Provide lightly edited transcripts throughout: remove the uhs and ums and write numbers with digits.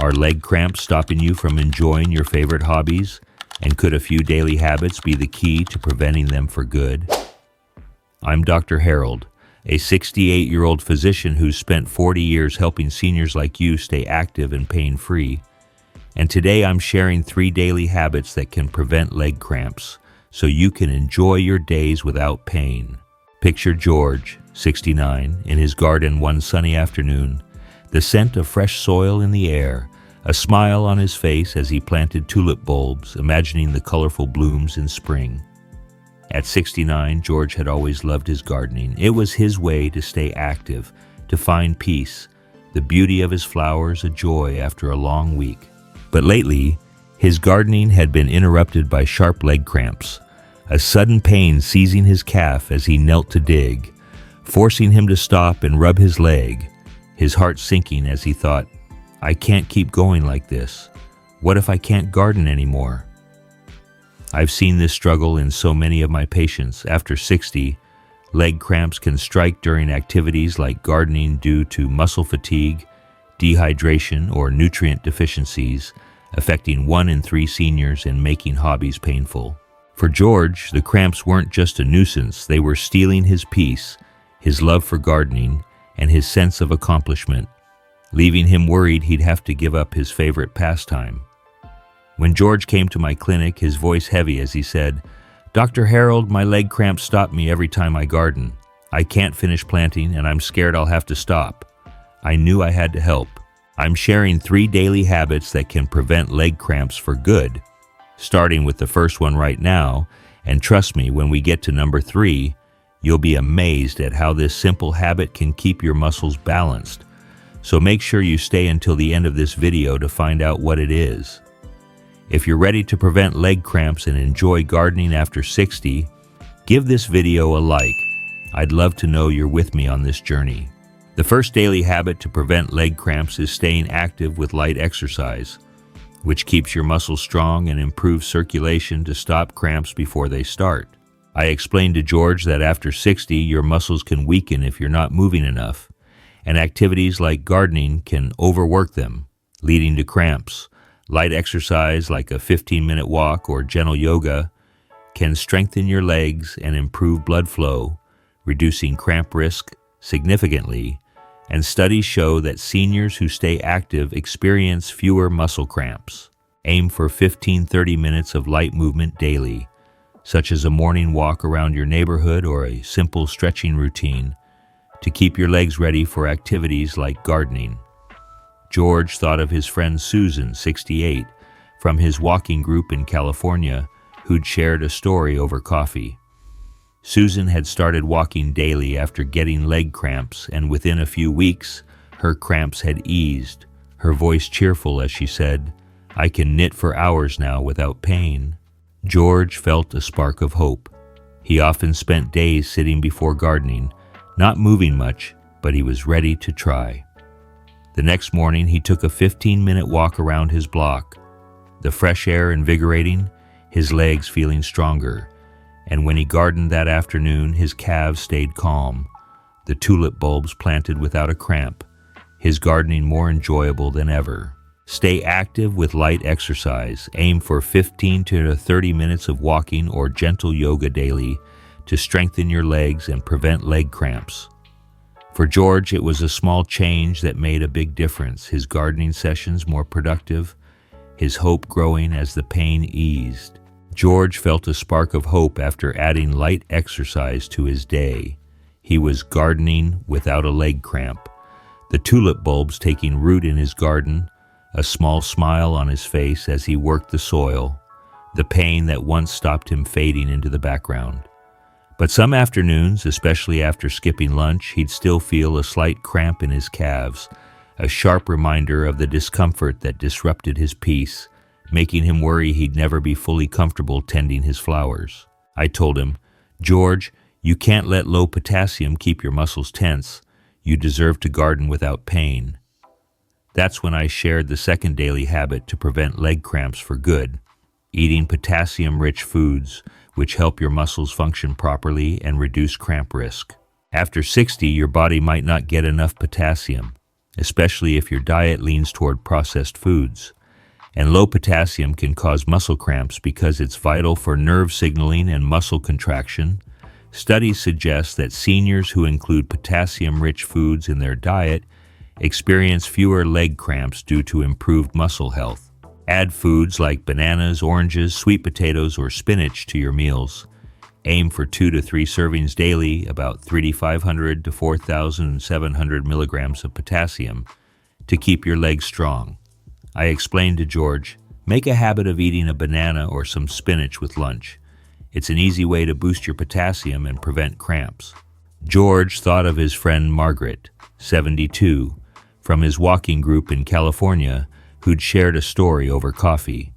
Are leg cramps stopping you from enjoying your favorite hobbies? And could a few daily habits be the key to preventing them for good? I'm Dr. Harold, a 68-year-old physician who's spent 40 years helping seniors like you stay active and pain-free. And today I'm sharing 3 daily habits that can prevent leg cramps so you can enjoy your days without pain. Picture George, 69, in his garden one sunny afternoon, the scent of fresh soil in the air, a smile on his face as he planted tulip bulbs, imagining the colorful blooms in spring. At 69, George had always loved his gardening. It was his way to stay active, to find peace, the beauty of his flowers a joy after a long week. But lately, his gardening had been interrupted by sharp leg cramps, a sudden pain seizing his calf as he knelt to dig, forcing him to stop and rub his leg, his heart sinking as he thought, I can't keep going like this. What if I can't garden anymore? I've seen this struggle in so many of my patients. After 60, leg cramps can strike during activities like gardening due to muscle fatigue, dehydration, or nutrient deficiencies, affecting 1 in 3 seniors and making hobbies painful. For George, the cramps weren't just a nuisance, they were stealing his peace, his love for gardening, and his sense of accomplishment, leaving him worried he'd have to give up his favorite pastime. When George came to my clinic, his voice heavy as he said, Dr. Harold, my leg cramps stop me every time I garden. I can't finish planting and I'm scared I'll have to stop. I knew I had to help. I'm sharing 3 daily habits that can prevent leg cramps for good, starting with the first one right now, and trust me, when we get to number 3, you'll be amazed at how this simple habit can keep your muscles balanced. So make sure you stay until the end of this video to find out what it is. If you're ready to prevent leg cramps and enjoy gardening after 60, give this video a like. I'd love to know you're with me on this journey. The first daily habit to prevent leg cramps is staying active with light exercise, which keeps your muscles strong and improves circulation to stop cramps before they start. I explained to George that after 60, your muscles can weaken if you're not moving enough, and activities like gardening can overwork them, leading to cramps. Light exercise like a 15-minute walk or gentle yoga can strengthen your legs and improve blood flow, reducing cramp risk significantly, and studies show that seniors who stay active experience fewer muscle cramps. Aim for 15-30 minutes of light movement daily, such as a morning walk around your neighborhood or a simple stretching routine, to keep your legs ready for activities like gardening. George thought of his friend Susan, 68, from his walking group in California, who'd shared a story over coffee. Susan had started walking daily after getting leg cramps, and within a few weeks, her cramps had eased, her voice cheerful as she said, I can knit for hours now without pain. George felt a spark of hope. He often spent days sitting before gardening, not moving much, but he was ready to try. The next morning, he took a 15-minute walk around his block, the fresh air invigorating, his legs feeling stronger, and when he gardened that afternoon, his calves stayed calm, the tulip bulbs planted without a cramp, his gardening more enjoyable than ever. Stay active with light exercise. Aim for 15 to 30 minutes of walking or gentle yoga daily to strengthen your legs and prevent leg cramps. For George, it was a small change that made a big difference, his gardening sessions more productive, his hope growing as the pain eased. George felt a spark of hope after adding light exercise to his day. He was gardening without a leg cramp, the tulip bulbs taking root in his garden, a small smile on his face as he worked the soil, the pain that once stopped him fading into the background. But some afternoons, especially after skipping lunch, he'd still feel a slight cramp in his calves, a sharp reminder of the discomfort that disrupted his peace, making him worry he'd never be fully comfortable tending his flowers. I told him, George, you can't let low potassium keep your muscles tense. You deserve to garden without pain. That's when I shared the second daily habit to prevent leg cramps for good, eating potassium-rich foods, which help your muscles function properly and reduce cramp risk. After 60, your body might not get enough potassium. especially if your diet leans toward processed foods. And low potassium can cause muscle cramps because it's vital for nerve signaling and muscle contraction. Studies suggest that seniors who include potassium-rich foods in their diet experience fewer leg cramps due to improved muscle health. Add foods like bananas, oranges, sweet potatoes, or spinach to your meals. Aim for 2 to 3 servings daily, about 3,500 to 4,700 milligrams of potassium, to keep your legs strong. I explained to George, make a habit of eating a banana or some spinach with lunch. It's an easy way to boost your potassium and prevent cramps. George thought of his friend Margaret, 72, from his walking group in California, who'd shared a story over coffee.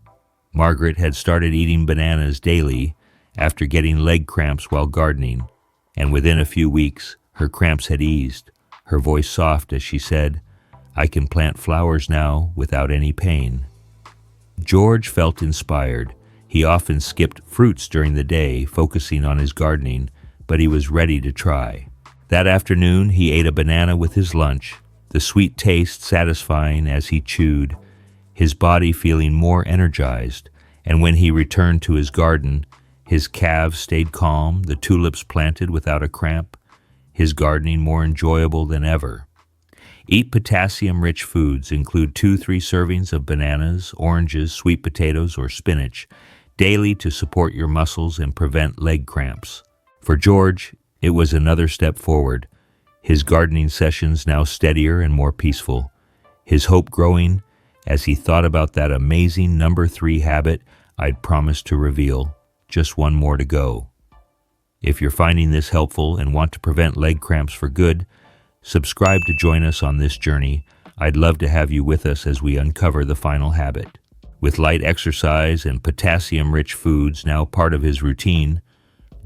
Margaret had started eating bananas daily after getting leg cramps while gardening, and within a few weeks, her cramps had eased, her voice soft as she said, "I can plant flowers now without any pain." George felt inspired. He often skipped fruits during the day, focusing on his gardening, but he was ready to try. That afternoon, he ate a banana with his lunch, the sweet taste satisfying as he chewed, his body feeling more energized, and when he returned to his garden, his calves stayed calm, the tulips planted without a cramp, his gardening more enjoyable than ever. Eat potassium-rich foods. Include 2-3 servings of bananas, oranges, sweet potatoes, or spinach daily to support your muscles and prevent leg cramps. For George, it was another step forward, his gardening sessions now steadier and more peaceful, his hope growing as he thought about that amazing number 3 habit I'd promised to reveal. Just one more to go. If you're finding this helpful and want to prevent leg cramps for good, subscribe to join us on this journey. I'd love to have you with us as we uncover the final habit. With light exercise and potassium-rich foods now part of his routine,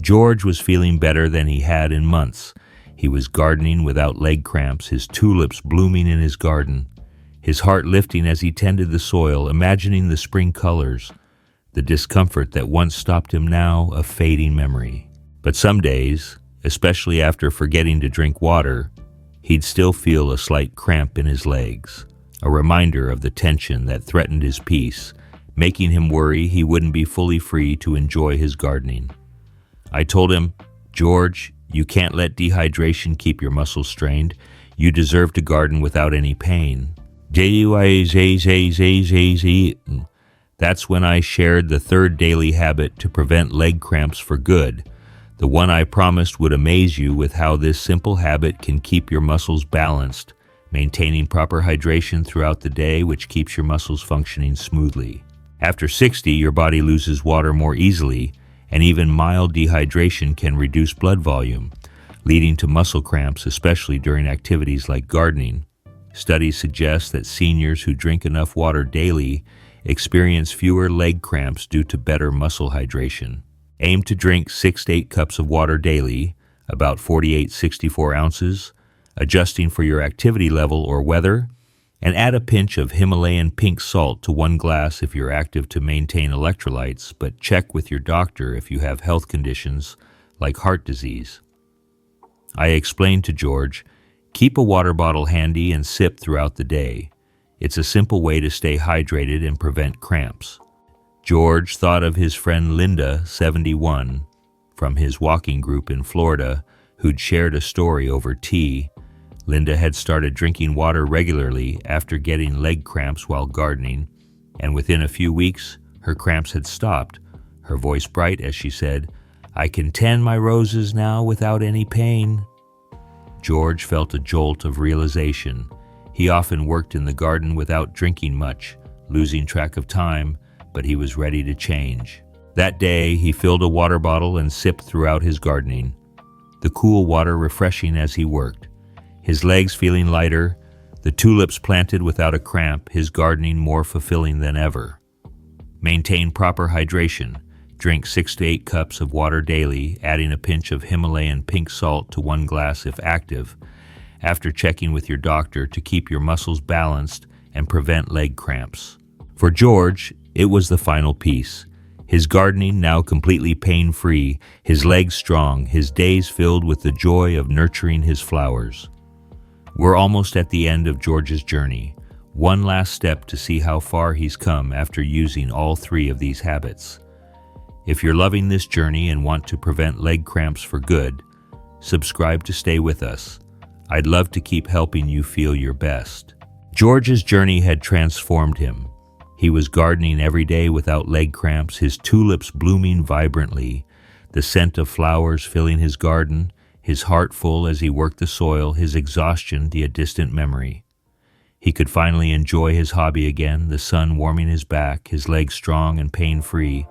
George was feeling better than he had in months. He was gardening without leg cramps, his tulips blooming in his garden, his heart lifting as he tended the soil, imagining the spring colors. The discomfort that once stopped him now a fading memory. But some days, especially after forgetting to drink water, he'd still feel a slight cramp in his legs, a reminder of the tension that threatened his peace, making him worry he wouldn't be fully free to enjoy his gardening. I told him, "George, you can't let dehydration keep your muscles strained. You deserve to garden without any pain." That's when I shared the third daily habit to prevent leg cramps for good, the one I promised would amaze you with how this simple habit can keep your muscles balanced, maintaining proper hydration throughout the day, which keeps your muscles functioning smoothly. After 60, your body loses water more easily, and even mild dehydration can reduce blood volume, leading to muscle cramps, especially during activities like gardening. Studies suggest that seniors who drink enough water daily experience fewer leg cramps due to better muscle hydration. Aim to drink 6 to 8 cups of water daily, about 48-64 ounces, adjusting for your activity level or weather, and add a pinch of Himalayan pink salt to 1 glass if you're active to maintain electrolytes, but check with your doctor if you have health conditions like heart disease. I explained to George, keep a water bottle handy and sip throughout the day. It's a simple way to stay hydrated and prevent cramps. George thought of his friend Linda, 71, from his walking group in Florida, who'd shared a story over tea. Linda had started drinking water regularly after getting leg cramps while gardening, and within a few weeks, her cramps had stopped, her voice bright as she said, "I can tend my roses now without any pain." George felt a jolt of realization. He often worked in the garden without drinking much, losing track of time, but he was ready to change. That day, he filled a water bottle and sipped throughout his gardening, the cool water refreshing as he worked, his legs feeling lighter, the tulips planted without a cramp, his gardening more fulfilling than ever. Maintain proper hydration. Drink 6 to 8 cups of water daily, adding a pinch of Himalayan pink salt to 1 glass if active, after checking with your doctor to keep your muscles balanced and prevent leg cramps. For George, it was the final piece. His gardening now completely pain-free, his legs strong, his days filled with the joy of nurturing his flowers. We're almost at the end of George's journey. One last step to see how far he's come after using all three of these habits. If you're loving this journey and want to prevent leg cramps for good, subscribe to stay with us. I'd love to keep helping you feel your best. George's journey had transformed him. He was gardening every day without leg cramps, his tulips blooming vibrantly, the scent of flowers filling his garden, his heart full as he worked the soil, his exhaustion a distant memory. He could finally enjoy his hobby again, the sun warming his back, his legs strong and pain-free,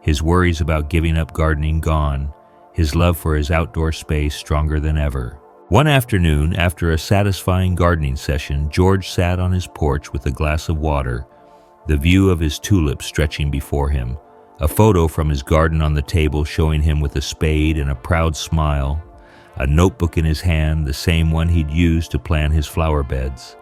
his worries about giving up gardening gone, his love for his outdoor space stronger than ever. One afternoon, after a satisfying gardening session, George sat on his porch with a glass of water, the view of his tulips stretching before him, a photo from his garden on the table showing him with a spade and a proud smile, a notebook in his hand, the same one he'd used to plan his flower beds.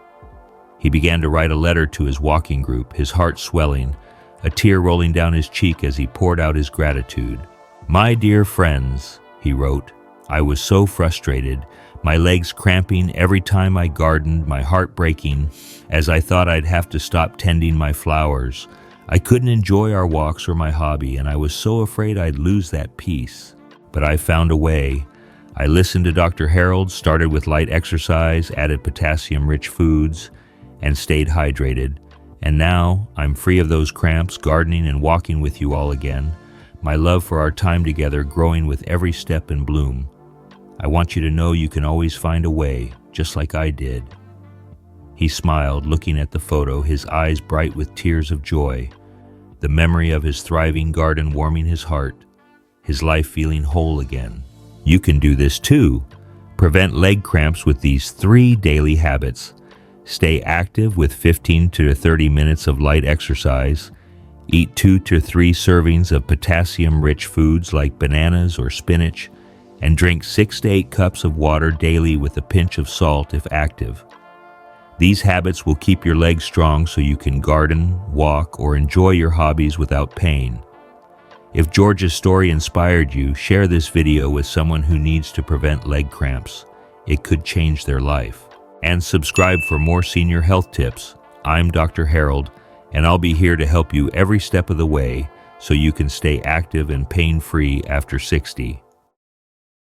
He began to write a letter to his walking group, his heart swelling, a tear rolling down his cheek as he poured out his gratitude. "My dear friends," he wrote, "I was so frustrated, my legs cramping every time I gardened, my heart breaking, as I thought I'd have to stop tending my flowers. I couldn't enjoy our walks or my hobby, and I was so afraid I'd lose that peace. But I found a way. I listened to Dr. Harold, started with light exercise, added potassium-rich foods, and stayed hydrated. And now I'm free of those cramps, gardening and walking with you all again, my love for our time together growing with every step in bloom. I want you to know you can always find a way, just like I did." He smiled, looking at the photo, his eyes bright with tears of joy, the memory of his thriving garden warming his heart, his life feeling whole again. You can do this too. Prevent leg cramps with these 3 daily habits. Stay active with 15 to 30 minutes of light exercise. Eat 2 to 3 servings of potassium-rich foods like bananas or spinach, and drink 6 to 8 cups of water daily with a pinch of salt if active. These habits will keep your legs strong so you can garden, walk, or enjoy your hobbies without pain. If George's story inspired you, share this video with someone who needs to prevent leg cramps. It could change their life. And subscribe for more senior health tips. I'm Dr. Harold, and I'll be here to help you every step of the way so you can stay active and pain-free after 60.